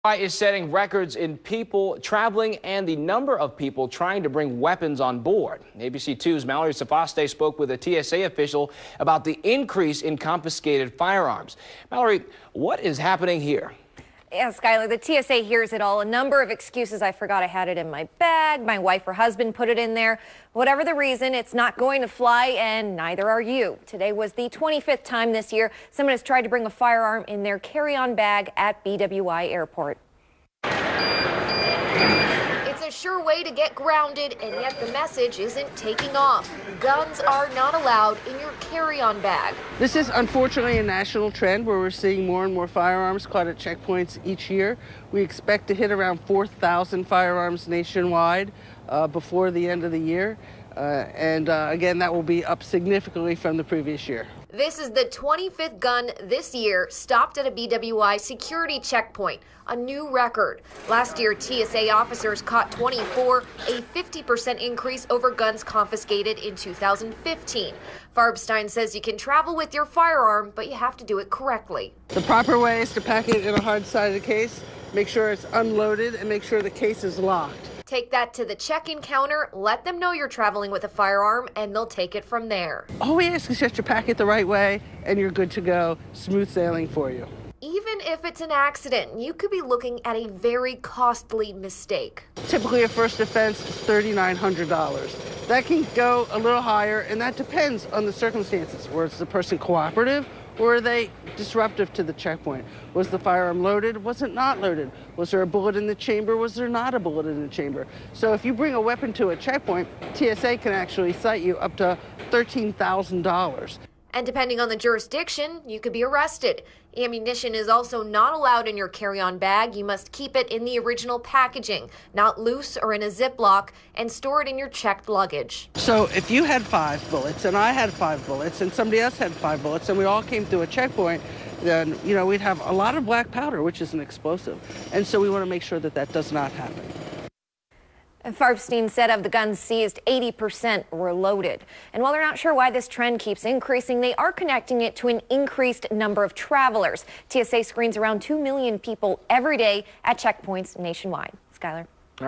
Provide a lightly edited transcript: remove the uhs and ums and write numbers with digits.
Is setting records in people traveling and the number of people trying to bring weapons on board. ABC2's Mallory Safaste spoke with a TSA official about the increase in confiscated firearms. Mallory, what is happening here? Yeah, Skylar, the TSA hears it all. A number of excuses. I forgot I had it in my bag. My wife or husband put it in there. Whatever the reason, it's not going to fly, and neither are you. Today was the 25th time this year someone has tried to bring a firearm in their carry-on bag at BWI Airport. It's a sure way to get grounded, and yet the message isn't taking off. Guns are not allowed in your carry-on bag. This is unfortunately a national trend where we're seeing more and more firearms caught at checkpoints each year. We expect to hit around 4,000 firearms nationwide before the end of the year. Again, that will be up significantly from the previous year. This is the 25th gun this year stopped at a BWI security checkpoint, a new record. Last year, TSA officers caught 24, a 50% increase over guns confiscated in 2015. Farbstein says you can travel with your firearm, but you have to do it correctly. The proper way is to pack it in a hard-sided case, make sure it's unloaded, and make sure the case is locked. Take that to the check-in counter, let them know you're traveling with a firearm, and they'll take it from there. All we ask is just you pack it the right way, and you're good to go. Smooth sailing for you. Even if it's an accident, you could be looking at a very costly mistake. Typically, a first offense is $3,900. That can go a little higher, and that depends on the circumstances. Was the person cooperative? Or are they disruptive to the checkpoint? Was the firearm loaded? Was it not loaded? Was there a bullet in the chamber? Was there not a bullet in the chamber? So if you bring a weapon to a checkpoint, TSA can actually cite you up to $13,000. And depending on the jurisdiction, you could be arrested. Ammunition is also not allowed in your carry-on bag. You must keep it in the original packaging, not loose or in a Ziploc, and store it in your checked luggage. So if you had 5 bullets and I had 5 bullets and somebody else had 5 bullets and we all came through a checkpoint, then, we'd have a lot of black powder, which is an explosive. And so we want to make sure that that does not happen. Farbstein said of the guns seized, 80% were loaded. And while they're not sure why this trend keeps increasing, they are connecting it to an increased number of travelers. TSA screens around 2 million people every day at checkpoints nationwide. Skylar.